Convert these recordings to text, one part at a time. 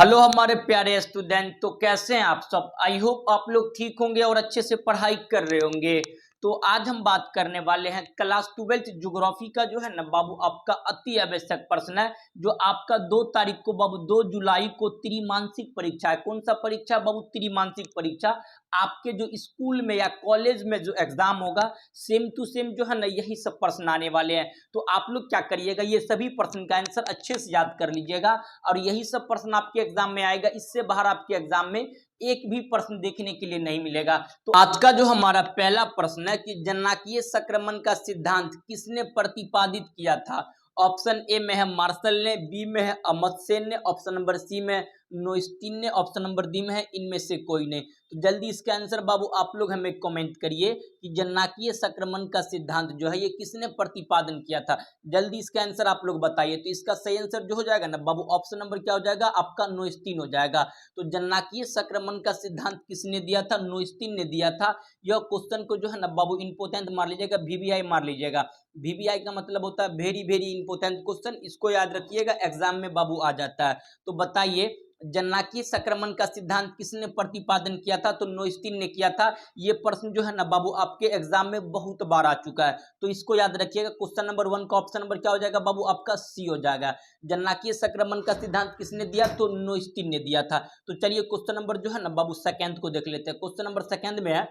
Hello हमारे प्यारे student. तो कैसे हैं आप सब। आई होप आप लोग ठीक होंगे और अच्छे से पढ़ाई कर रहे होंगे। तो आज हम बात करने वाले हैं क्लास 12th ज्योग्राफी का जो है ना बाबू आपका अति आवश्यक प्रश्न है जो आपका 2 तारीख को बाबू 2 जुलाई को त्रिमासिक परीक्षा है। कौन सा परीक्षा बाबू? त्रिमासिक परीक्षा। आपके जो स्कूल में या कॉलेज में जो एग्जाम होगा सेम टू सेम जो है ना यही सब प्रश्न आने वाले हैं। तो आप लोग क्या करिएगा, ये सभी प्रश्न का आंसर अच्छे से याद कर लीजिएगा और यही सब प्रश्न आपके एग्जाम में आएगा। इससे बाहर आपके एग्जाम में एक भी प्रश्न देखने के लिए नहीं मिलेगा। तो आज का जो हमारा पहला प्रश्न है कि जननांगीय संक्रमण का सिद्धांत किसने प्रतिपादित किया था। ऑप्शन ए में है मार्शल ने, बी में है अमर्त्य सेन ने, ऑप्शन नंबर सी में नोइस्टीन ने, ऑप्शन नंबर डी में है इनमें से कोई ने। तो जल्दी इसका आंसर बाबू आप लोग हमें कमेंट करिए कि जननांगीय संक्रमण का सिद्धांत जो है ये किसने प्रतिपादन किया था। जल्दी इसका आंसर आप लोग बताइए। तो इसका सही आंसर जो हो जाएगा ना बाबू ऑप्शन नंबर क्या हो जाएगा आपका? नोइस्टीन हो जाएगा। तो जननांगीय संक्रमण का सिद्धांत किसने दिया था? नोइस्टीन ने दिया था। यह क्वेश्चन को जो है ना बाबू इंपोर्टेंट मार लीजिएगा, वीवीआई मार लीजिएगा। वीवीआई का मतलब होता है वेरी वेरी इंपोर्टेंट क्वेश्चन। इसको याद रखिएगा, एग्जाम में बाबू आ जाता है। तो बताइए जननांगीय संक्रमण का सिद्धांत किसने प्रतिपादन किया था? तो नोइस्टीन ने किया था। ये प्रश्न जो है ना बाबू आपके एग्जाम में बहुत बार आ चुका है, तो इसको याद रखिएगा। क्वेश्चन नंबर 1 का ऑप्शन नंबर क्या हो जाएगा बाबू? आपका सी हो जाएगा। जननांगीय संक्रमण का सिद्धांत किसने दिया? तो नोइस्टीन ने दिया था। तो चलिए क्वेश्चन नंबर जो है ना बाबू सेकंड को देख लेते हैं। क्वेश्चन नंबर सेकंड में है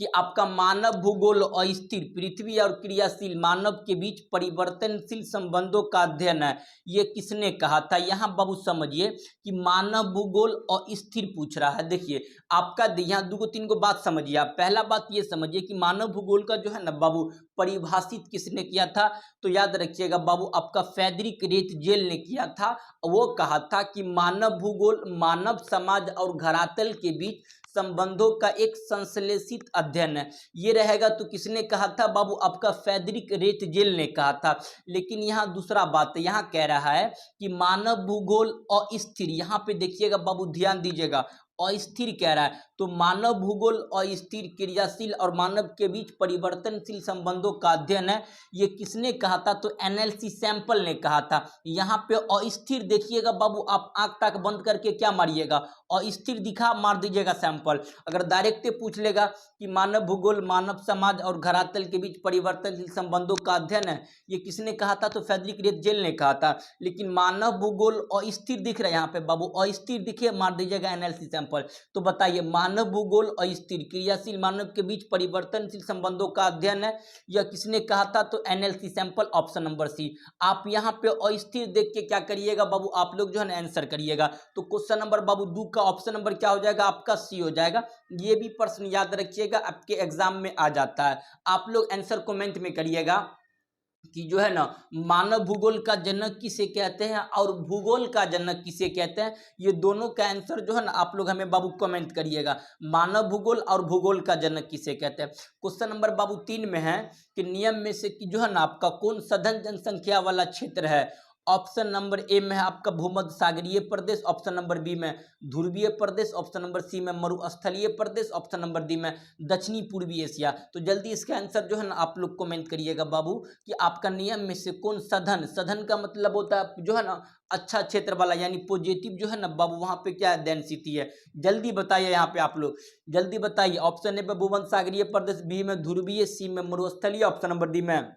कि आपका मानव भूगोल अस्थिर पृथ्वी और क्रियाशील मानव के बीच परिवर्तनशील संबंधों का अध्ययन है, ये किसने कहा था। यहां बाबू समझिए कि मानव भूगोल अस्थिर पूछ रहा है। देखिए आपका यहाँ 2-3 को बात समझिए आप। पहला बात ये समझिए कि मानव भूगोल का जो है ना बाबू परिभाषित किसने किया था। तो याद रखिएगा बाबू आपका फ्रेडरिक रेटजेल ने किया था। वो कहा था कि मानव भूगोल मानव समाज और धरातल के बीच संबंधों का एक संश्लेषित अध्ययन है, ये रहेगा। तो किसने कहा था बाबू? आपका फ्रेडरिक रेटजेल ने कहा था। लेकिन यहाँ दूसरा बात यहाँ कह रहा है कि मानव भूगोल अस्थिर, यहाँ पे देखिएगा बाबू ध्यान दीजिएगा, अस्थिर कह रहा है। तो मानव भूगोल अस्थिर क्रियाशील और मानव के बीच परिवर्तनशील संबंधों का अध्ययन है, ये किसने कहा था? तो एनएलसी सैंपल ने कहा था। यहाँ पे अस्थिर देखिएगा बाबू, आप आंख तक बंद करके क्या मारिएगा? अस्थिर दिखा, मार दीजिएगा सैंपल। अगर डायरेक्ट पूछ लेगा कि मानव भूगोल मानव समाज और धरातल के बीच परिवर्तनशील संबंधों का अध्ययन है, ये किसने कहा था? तो फ्रेडरिक रेटजेल ने कहा था। लेकिन मानव भूगोल अस्थिर दिख रहा है यहाँ पे बाबू, अस्थिर दिखे, मार दीजिएगा एनएलसी सैंपल। तो बताइए मानव भूगोल अस्थिर क्रियाशील मानव के बीच परिवर्तनशील संबंधों का अध्ययन है, यह किसने कहा था? तो NLC sample, option number C. आप यहाँ पे अस्थिर देख के क्या करिएगा बाबू, आप लोग जो है ना आंसर करिएगा। तो क्वेश्चन नंबर बाबू 2 का ऑप्शन नंबर क्या हो जाएगा? आपका सी हो जाएगा। ये भी प्रश्न याद रखिएगा, आपके एग्जाम में आ जाता है। आप लोग आंसर कमेंट में करिएगा कि जो है ना मानव भूगोल का जनक किसे कहते हैं और भूगोल का जनक किसे कहते हैं। ये दोनों का आंसर जो है ना आप लोग हमें बाबू कमेंट करिएगा, मानव भूगोल और भूगोल का जनक किसे कहते हैं। क्वेश्चन नंबर बाबू 3 में है कि नियम में से कि जो है ना आपका कौन सघन जनसंख्या वाला क्षेत्र है। ऑप्शन नंबर ए में है आपका भूमध्य सागरीय प्रदेश, ऑप्शन नंबर बी में ध्रुवीय प्रदेश, ऑप्शन नंबर सी में मरुस्थलीय प्रदेश, ऑप्शन नंबर डी में दक्षिणी पूर्वी एशिया। तो जल्दी इसका आंसर जो है ना आप लोग कमेंट करिएगा बाबू कि आपका नियम में से कौन सघन, सघन का मतलब होता है जो है ना अच्छा क्षेत्र वाला, यानी पॉजिटिव जो है ना बाबू वहां पे क्या डेंसिटी है। जल्दी बताइए यहाँ पे आप लोग, जल्दी बताइए। ऑप्शन ए पे भूमध्य सागरीय प्रदेश, बी में ध्रुवीय, सी में मरुस्थलीय, ऑप्शन नंबर डी में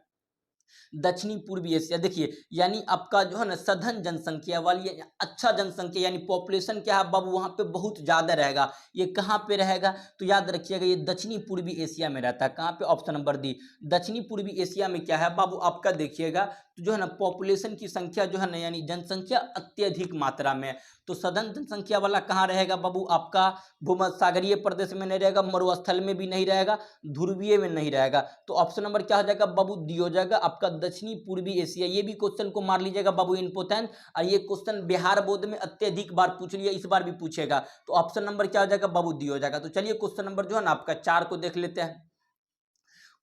दक्षिणी पूर्वी एशिया। देखिए यानी आपका जो है ना सघन जनसंख्या वाली अच्छा जनसंख्या यानी पॉपुलेशन क्या है बाबू वहां पे बहुत ज्यादा रहेगा। ये कहाँ पे रहेगा? तो याद रखिएगा ये दक्षिणी पूर्वी एशिया में रहता है। कहाँ पे? Option number D. दक्षिणी पूर्वी एशिया में क्या है बाबू आपका देखिएगा तो जो है ना पॉपुलेशन की संख्या जो है ना यानी जनसंख्या अत्यधिक मात्रा में। तो सघन जनसंख्या वाला कहाँ रहेगा बाबू? आपका भूमध्य सागरीय प्रदेश में नहीं रहेगा, मरुस्थल में भी नहीं रहेगा, ध्रुवीय में नहीं रहेगा। तो ऑप्शन नंबर क्या हो जाएगा बाबू? डी हो जाएगा आपका दक्षिणी पूर्वी एशिया। ये भी क्वेश्चन को मार लीजिएगा बाबू इंपोर्टेंट, और ये क्वेश्चन बिहार बोर्ड में अत्यधिक बार पूछ लिया, इस बार भी पूछेगा। तो ऑप्शन नंबर क्या हो जाएगा बाबू? डी हो जाएगा। तो चलिए क्वेश्चन नंबर जो है ना आपका 4 को देख लेते हैं।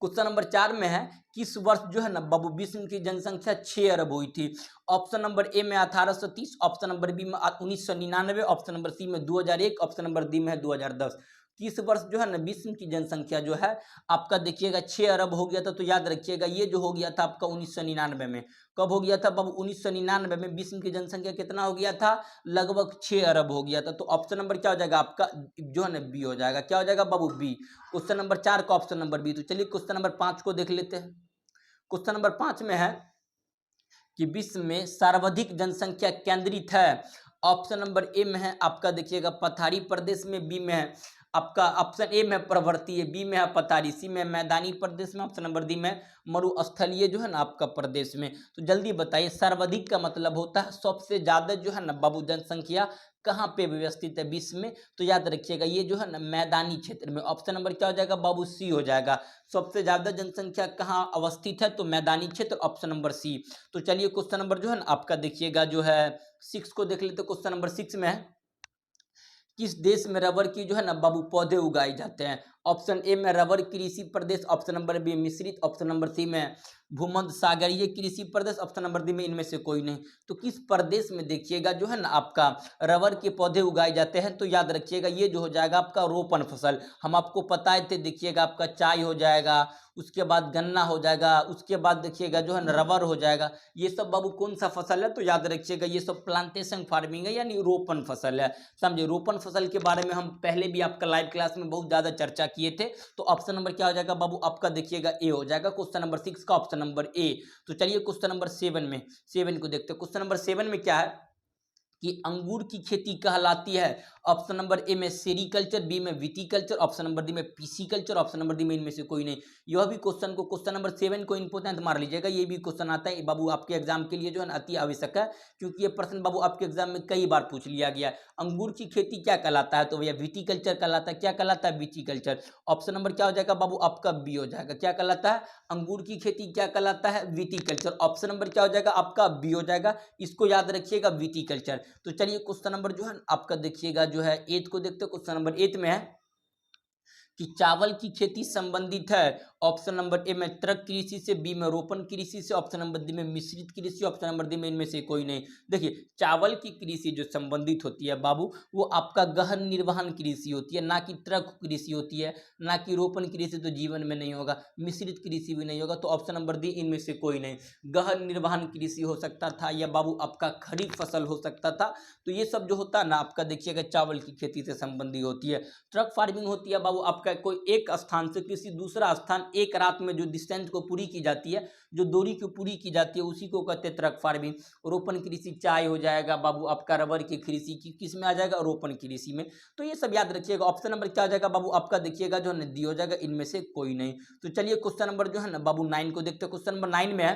क्वेश्चन नंबर 4 में है किस वर्ष जो है ना बाबू विश्व की जनसंख्या 6 अरब हुई थी। ऑप्शन नंबर ए में 1830, ऑप्शन नंबर बी में 1999, ऑप्शन नंबर सी में 2001, ऑप्शन नंबर डी में है 2010। कि इस वर्ष जो है ना विश्व की जनसंख्या जो है आपका देखिएगा 6 अरब हो गया था। तो याद रखिएगा ये जो हो गया था आपका 1999 में। कब हो गया था बाबू? 1999 में विश्व की जनसंख्या कितना हो गया था? लगभग 6 अरब हो गया था। तो ऑप्शन नंबर क्या हो जाएगा आपका जो है ना बी हो जाएगा। क्या हो जाएगा बाबू? बी। क्वेश्चन नंबर 4 का ऑप्शन नंबर बी। तो चलिए क्वेश्चन नंबर 5 को देख लेते हैं। क्वेश्चन नंबर 5 में है कि विश्व में सर्वाधिक जनसंख्या केंद्रित है। ऑप्शन नंबर ए में है आपका देखिएगा पठारी प्रदेश में, बी में है आपका ऑप्शन ए में पर्वतीय, बी में है पठारी, सी में मैदानी प्रदेश में, ऑप्शन नंबर डी में मरुस्थलीय जो है ना आपका प्रदेश में। तो जल्दी बताइए सर्वाधिक का मतलब होता है सबसे ज्यादा जो है ना बाबू जनसंख्या कहाँ पे व्यवस्थित है विश्व में? तो याद रखिएगा ये जो है ना मैदानी क्षेत्र में। ऑप्शन नंबर क्या हो जाएगा बाबू? सी हो जाएगा। सबसे ज्यादा जनसंख्या कहाँ अवस्थित है? तो मैदानी क्षेत्र, ऑप्शन नंबर सी। तो चलिए क्वेश्चन नंबर जो है ना आपका देखिएगा जो है 6 को देख लेते। क्वेश्चन नंबर 6 में है किस देश में रबर की जो है ना बाबू पौधे उगाए जाते हैं? ऑप्शन ए में रबर कृषि प्रदेश, ऑप्शन नंबर बी मिश्रित, ऑप्शन नंबर सी में भूमध्य सागरीय कृषि प्रदेश, ऑप्शन नंबर डी में इनमें से कोई नहीं। तो किस प्रदेश में देखिएगा जो है ना आपका रबर के पौधे उगाए जाते हैं? तो याद रखिएगा ये जो हो जाएगा आपका रोपण फसल। हम आपको बताए थे देखिएगा आपका चाय हो जाएगा, उसके बाद गन्ना हो जाएगा, उसके बाद देखिएगा जो है ना रबर हो जाएगा। ये सब बाबू कौन सा फसल है? तो याद रखिएगा ये सब प्लांटेशन फार्मिंग है यानी रोपण फसल है। समझे? रोपण फसल के बारे में हम पहले भी आपका लाइव क्लास में बहुत ज्यादा चर्चा किए थे। तो ऑप्शन नंबर क्या हो जाएगा बाबू आपका देखिएगा ए हो जाएगा। क्वेश्चन नंबर 6 का ऑप्शन नंबर ए। तो चलिए क्वेश्चन नंबर 7 को देखते हैं। क्वेश्चन नंबर 7 में क्या है कि अंगूर की खेती कहलाती है? ऑप्शन नंबर ए में सेरीकल्चर, बी में विटीकल्चर, ऑप्शन नंबर डी में पीसीकल्चर, ऑप्शन नंबर डी में इनमें से कोई नहीं। यह भी क्वेश्चन नंबर 7 को इंपोर्टेंट मार लीजिएगा। ये भी क्वेश्चन आता है बाबू आपके एग्जाम के लिए जो है ना अति आवश्यक है, क्योंकि ये प्रश्न बाबू आपके एग्जाम में कई बार पूछ लिया गया है। अंगूर की खेती क्या कहलाता है? तो भैया विटीकल्चर कहलाता है। क्या कहलाता है? विटीकल्चर। ऑप्शन नंबर क्या हो जाएगा बाबू आपका बी हो जाएगा। क्या कहलाता है? अंगूर की खेती क्या कहलाता है? विटीकल्चर। ऑप्शन नंबर क्या हो जाएगा आपका बी हो जाएगा। इसको याद रखिएगा विटीकल्चर। तो चलिए क्वेश्चन नंबर जो है आपका देखिएगा जो है 8 को देखते हैं। क्वेश्चन नंबर 8 में है कि चावल की खेती संबंधित है। ऑप्शन नंबर ए में तृण कृषि से, बी में रोपण कृषि से, ऑप्शन नंबर डी में मिश्रित कृषि, ऑप्शन नंबर डी में इनमें से कोई नहीं। देखिए चावल की कृषि जो संबंधित होती है बाबू वो आपका गहन निर्वहन कृषि होती है, ना कि तृण कृषि होती है, ना कि रोपण कृषि। तो जीवन में नहीं होगा, मिश्रित कृषि भी नहीं होगा। तो ऑप्शन नंबर डी इनमें से कोई नहीं। गहन निर्वहन कृषि हो सकता था या बाबू आपका खरीफ फसल हो सकता था। तो ये सब जो होता है ना आपका देखिएगा चावल की खेती से संबंधित होती है। ट्रक फार्मिंग होती है बाबू आपका कोई एक स्थान से किसी दूसरा स्थान एक रात में जो डिस्टेंस को पूरी की जाती है, जो दूरी को पूरी की जाती है, उसी को कहते हैं ट्रक फार्मिंग। रोपण कृषि चाय हो जाएगा बाबू आपका, रबर की कृषि की किस में आ जाएगा? रोपण कृषि में। तो ये सब याद रखिएगा। ऑप्शन नंबर क्या हो जाएगा बाबू आपका देखिएगा जो है डी हो जाएगा। इनमें से कोई नहीं। तो चलिए क्वेश्चन नंबर जो है ना बाबू 9 को देखते हैं। क्वेश्चन नंबर 9 में है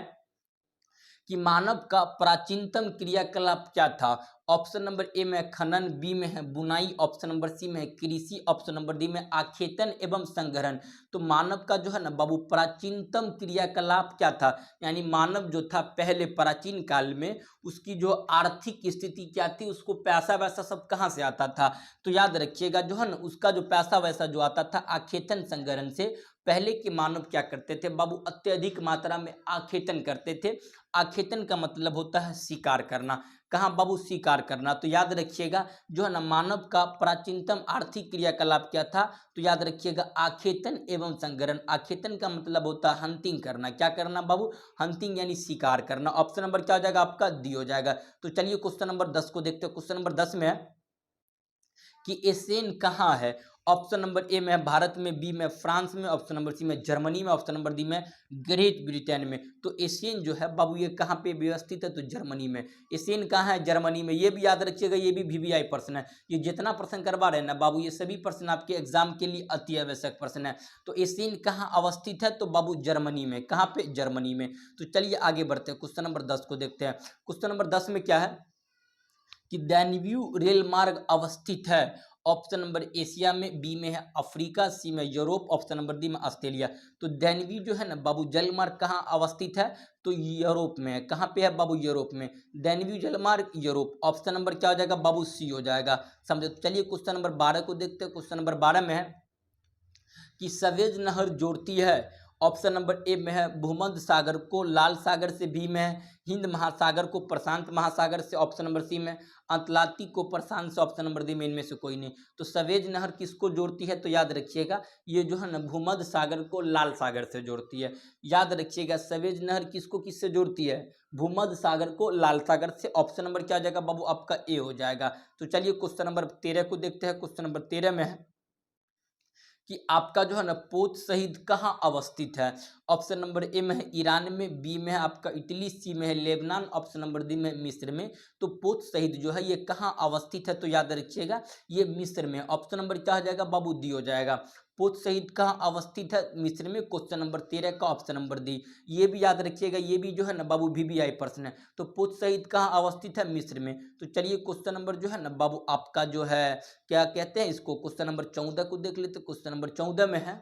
कि मानव का प्राचीनतम क्रियाकलाप क्या था? ऑप्शन नंबर ए में खनन, बी में है बुनाई, ऑप्शन नंबर सी में है कृषि, ऑप्शन नंबर डी में आखेटन एवं संग्रहण। तो मानव का जो है ना बाबू प्राचीनतम क्रियाकलाप क्या था? यानी मानव जो था पहले प्राचीन काल में उसकी जो आर्थिक स्थिति क्या थी, उसको पैसा वैसा सब कहाँ से आता था? तो याद रखिएगा जो है ना उसका जो पैसा वैसा जो आता था आखेटन संग्रहण से। पहले के मानव क्या करते थे बाबू? अत्यधिक मात्रा में आखेटन करते थे। आखेटन का मतलब होता है शिकार करना। कहाँ बाबू? शिकार करना। तो याद रखिएगा जो है ना मानव का प्राचीनतम आर्थिक क्रियाकलाप क्या था? तो याद रखिएगा आखेटन एवं संग्रहण। आखेटन का मतलब होता है हंटिंग करना। क्या करना बाबू? हंटिंग यानी शिकार करना। ऑप्शन नंबर क्या हो जाएगा आपका? डी हो जाएगा। तो चलिए क्वेश्चन नंबर 10 को देखते हैं। क्वेश्चन नंबर 10 में है कि एशियन कहाँ है? ऑप्शन नंबर ए में भारत में, बी में फ्रांस में, ऑप्शन नंबर सी में जर्मनी में, ऑप्शन नंबर डी में ग्रेट ब्रिटेन में। तो एशियन जो है बाबू ये कहाँ पे व्यवस्थित है? तो जर्मनी में। एशियन कहाँ है? जर्मनी में। ये भी याद रखिएगा, ये भी वीवीआई प्रश्न है। ये जितना प्रश्न करवा रहे हैं ना बाबू ये सभी प्रश्न आपके एग्जाम के लिए अति आवश्यक प्रश्न है। तो एशियन कहाँ अवस्थित है? तो बाबू जर्मनी में। कहाँ पे? जर्मनी में। तो चलिए आगे बढ़ते हैं। क्वेश्चन नंबर 10 को देखते हैं। क्वेश्चन नंबर 10 में क्या है कि दैनव्यू रेल मार्ग अवस्थित है। ऑप्शन नंबर एशिया में, बी में है अफ्रीका, सी में यूरोप, ऑप्शन नंबर डी में ऑस्ट्रेलिया। तो दैनव्यू जो है ना बाबू जलमार्ग कहाँ अवस्थित है? तो यूरोप में है। कहाँ पे है बाबू? यूरोप में। दैनव्यू जलमार्ग यूरोप। ऑप्शन नंबर क्या हो जाएगा बाबू? सी हो जाएगा। समझे? तो चलिए क्वेश्चन नंबर 12 को देखते हैं। क्वेश्चन नंबर 12 में है कि सवेज नहर जोड़ती है। ऑप्शन नंबर ए में है भूमध्य सागर को लाल सागर से, बी में है हिंद महासागर को प्रशांत महासागर से, ऑप्शन नंबर सी में अतलांटिक को प्रशांत से, ऑप्शन नंबर डी में इनमें से कोई नहीं। तो सवेज नहर किसको जोड़ती है, तो याद रखिएगा ये जो है ना भूमध्य सागर को लाल सागर से जोड़ती है। याद रखिएगा सवेज नहर किसको किससे जोड़ती है, भूमध्य सागर को लाल सागर से। ऑप्शन नंबर क्या हो जाएगा बाबू आपका ए हो जाएगा। तो चलिए क्वेश्चन नंबर 13 को देखते हैं। क्वेश्चन नंबर 13 में है कि आपका जो है ना पोत शहीद कहाँ अवस्थित है। ऑप्शन नंबर ए में है ईरान में, बी में है आपका इटली, सी में है लेबनान, ऑप्शन नंबर डी में मिस्र में। तो पोत शहीद जो है ये कहाँ अवस्थित है, तो याद रखिएगा ये मिस्र में। ऑप्शन नंबर क्या हो जाएगा बाबू डी हो जाएगा। पोत शहीद कहाँ अवस्थित है, मिस्र में। क्वेश्चन नंबर 13 का ऑप्शन नंबर डी। ये भी याद रखिएगा, ये भी जो है ना बाबू VVI प्रश्न है। तो पोत शहीद कहाँ अवस्थित है, मिस्र में। तो चलिए क्वेश्चन नंबर जो है ना बाबू आपका जो है क्या कहते हैं इसको, क्वेश्चन नंबर 14 को देख लेते। क्वेश्चन नंबर 14 में है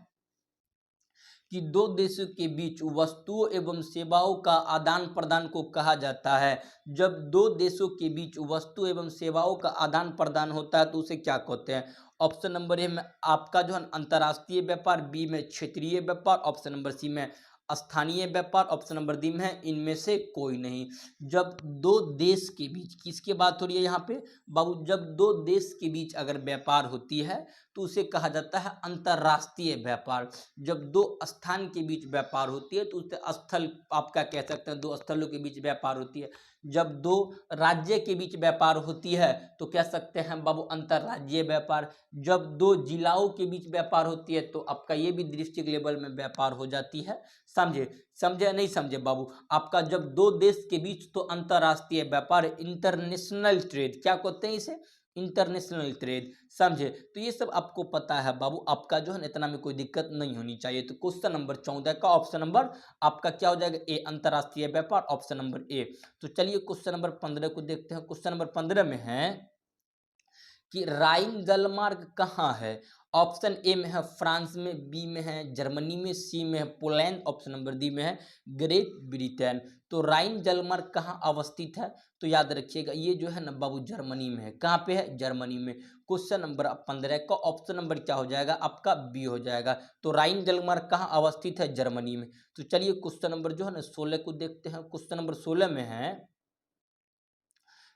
कि दो देशों के बीच वस्तुओं एवं सेवाओं का आदान प्रदान को कहा जाता है। जब दो देशों के बीच वस्तु एवं सेवाओं का आदान प्रदान होता है तो उसे क्या कहते हैं। ऑप्शन नंबर ए में आपका जो है अंतर्राष्ट्रीय व्यापार, बी में क्षेत्रीय व्यापार, ऑप्शन नंबर सी में स्थानीय व्यापार, ऑप्शन नंबर डी में है इनमें से कोई नहीं। जब दो देश के बीच किसकी बात हो रही है यहाँ पे बाबू, जब दो देश के बीच अगर व्यापार होती है तो उसे कहा जाता है अंतर्राष्ट्रीय व्यापार। जब दो स्थान के बीच व्यापार होती है तो उसे स्थल आपका कह सकते हैं, दो स्थलों के बीच व्यापार होती है। जब दो राज्य के बीच व्यापार होती है तो कह सकते हैं बाबू अंतर्राज्यीय व्यापार। जब दो जिलाओं के बीच व्यापार होती है तो आपका ये भी डिस्ट्रिक्ट लेवल में व्यापार हो जाती है। समझे समझे नहीं समझे बाबू। आपका जब दो देश के बीच तो अंतर्राष्ट्रीय व्यापार, इंटरनेशनल ट्रेड क्या कहते हैं इसे, इंटरनेशनल ट्रेड। समझे, तो ये सब आपको पता है बाबू, आपका जो है इतना में कोई दिक्कत नहीं होनी चाहिए। तो क्वेश्चन नंबर 14 का ऑप्शन नंबर आपका क्या हो जाएगा ए, अंतर्राष्ट्रीय व्यापार, ऑप्शन नंबर ए। तो चलिए क्वेश्चन नंबर 15 को देखते हैं। क्वेश्चन नंबर 15 में है कि राइन जलमार्ग कहाँ है। ऑप्शन ए में है फ्रांस में, बी में है जर्मनी में, सी में है पोलैंड, ऑप्शन नंबर डी में है ग्रेट ब्रिटेन। तो राइन जलमार्ग कहाँ अवस्थित है, तो याद रखिएगा ये जो है ना बाबू जर्मनी में है। कहाँ पे है, जर्मनी में। क्वेश्चन नंबर 15 का ऑप्शन नंबर क्या हो जाएगा आपका बी हो जाएगा। तो राइन जलमार्ग कहाँ अवस्थित है, जर्मनी में। तो चलिए क्वेश्चन नंबर जो है ना 16 को देखते हैं। क्वेश्चन नंबर 16 में है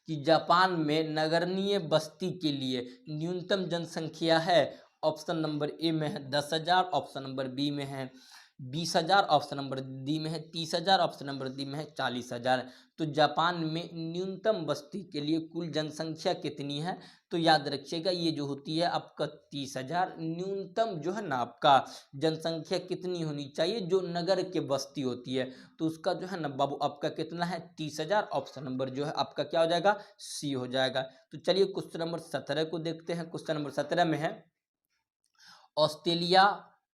कि जापान में नगरीय बस्ती के लिए न्यूनतम जनसंख्या है। ऑप्शन नंबर ए में है 10,000, ऑप्शन नंबर बी में है 20,000, ऑप्शन नंबर डी में है 30,000, ऑप्शन नंबर डी में है 40,000। तो जापान में न्यूनतम बस्ती के लिए कुल जनसंख्या कितनी है, तो याद रखिएगा ये जो होती है आपका 30,000। न्यूनतम जो है ना आपका जनसंख्या कितनी होनी चाहिए, जो नगर के बस्ती होती है तो उसका जो है ना बाबू आपका कितना है 30,000। ऑप्शन नंबर जो है आपका क्या हो जाएगा सी हो जाएगा। तो चलिए क्वेश्चन नंबर 17 को देखते हैं। क्वेश्चन नंबर 17 में है ऑस्ट्रेलिया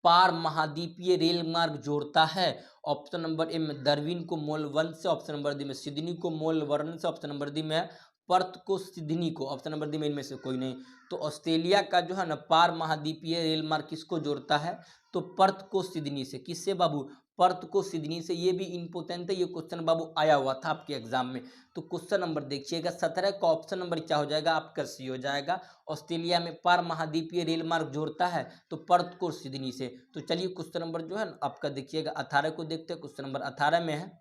पार महाद्वीपीय रेल मार्ग जोड़ता है। ऑप्शन नंबर ए में डार्विन को मेलबर्न से, ऑप्शन नंबर डी में सिडनी को मेलबर्न से, ऑप्शन नंबर डी में है पर्थ को सिडनी को, ऑप्शन नंबर डी में इनमें से कोई नहीं। तो ऑस्ट्रेलिया का जो है ना पार महाद्वीपीय रेल मार्ग किसको जोड़ता है, तो पर्थ को सिडनी से। किससे बाबू, पर्थ को सिडनी से। ये भी इंपोर्टेंट है, ये क्वेश्चन बाबू आया हुआ था आपके एग्जाम में। तो क्वेश्चन नंबर देखिएगा 17 का ऑप्शन नंबर क्या हो जाएगा आपका सी हो जाएगा। ऑस्ट्रेलिया में पार महाद्वीपीय रेल मार्ग जोड़ता है तो पर्थ को सिडनी से। तो चलिए क्वेश्चन नंबर जो है आपका देखिएगा 18 को देखते हैं। क्वेश्चन नंबर 18 में है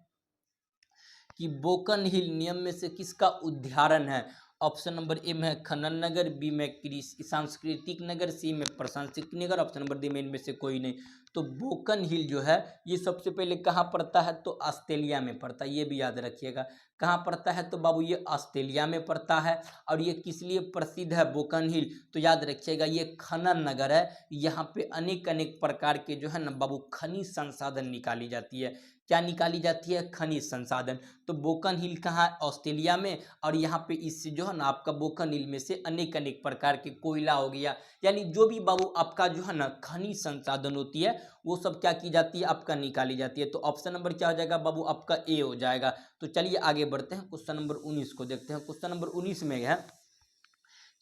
कि बोकन हिल नियम में से किसका उदाहरण है। ऑप्शन नंबर ए में है खनन नगर, बी में सांस्कृतिक नगर, सी में प्रशासनिक नगर, ऑप्शन नंबर डी में इनमें से कोई नहीं। तो बोकन हिल जो है ये सबसे पहले कहाँ पड़ता है, तो ऑस्ट्रेलिया में पड़ता है। ये भी याद रखिएगा कहाँ पड़ता है, तो बाबू ये ऑस्ट्रेलिया में पड़ता है। और ये किस लिए प्रसिद्ध है बोकन हिल, तो याद रखिएगा ये खनन नगर है। यहाँ पे अनेक अनेक प्रकार के जो है ना बाबू खनिज संसाधन निकाली जाती है। क्या निकाली जाती है, खनिज संसाधन। तो बोकन हिल कहाँ है, ऑस्ट्रेलिया में। और यहाँ पे इस जो है ना आपका बोकन हिल में से अनेक अनेक प्रकार के कोयला हो गया, यानी जो भी बाबू आपका जो है ना खनिज संसाधन होती है वो सब क्या की जाती है आपका निकाली जाती है। तो ऑप्शन नंबर क्या हो जाएगा बाबू आपका ए हो जाएगा। तो चलिए आगे बढ़ते हैं, क्वेश्चन नंबर 19 को देखते हैं। क्वेश्चन नंबर 19 में है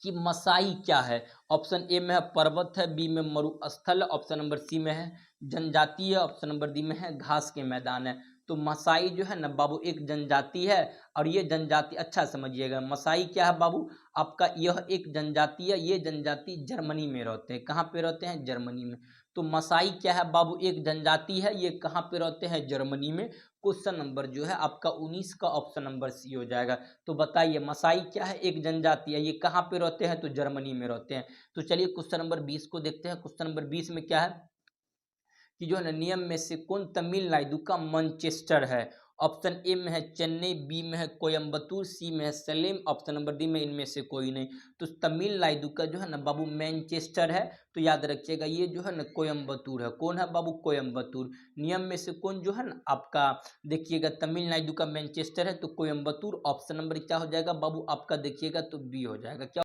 कि मसाई क्या है। ऑप्शन ए में है पर्वत है, बी में मरुस्थल है, ऑप्शन नंबर सी में है जनजाति है, ऑप्शन नंबर डी में है घास के मैदान है। तो मसाई जो है ना बाबू एक जनजाति है। और ये जनजाति अच्छा समझिएगा, मसाई क्या है बाबू आपका, यह एक जनजाति है। ये जनजाति जर्मनी में रहते हैं। कहाँ पे रहते हैं, जर्मनी में। तो मसाई क्या है बाबू, एक जनजाति है, ये कहाँ पे रहते हैं, जर्मनी में। क्वेश्चन नंबर जो है आपका 19 का ऑप्शन नंबर सी हो जाएगा। तो बताइए मसाई क्या है, एक जनजाति है, ये कहाँ पे रहते हैं, तो जर्मनी में रहते हैं। तो चलिए क्वेश्चन नंबर 20 को देखते हैं। क्वेश्चन नंबर 20 में क्या है कि जो है ना नियम में से कौन तमिलनाडु का मैनचेस्टर है। ऑप्शन ए में है चेन्नई, बी में है कोयम्बतूर, सी में है सलेम, ऑप्शन नंबर डी में इनमें से कोई नहीं। तो तमिलनाडु का जो है ना बाबू मैनचेस्टर है, तो याद रखिएगा ये जो है ना कोयम्बतूर है। कौन है बाबू, कोयम्बतूर। नियम में से कौन जो है ना आपका देखिएगा तमिलनाडु का मैनचेस्टर है, तो कोयम्बतूर। ऑप्शन नंबर क्या हो जाएगा बाबू आपका, देखिएगा तो बी हो जाएगा। क्या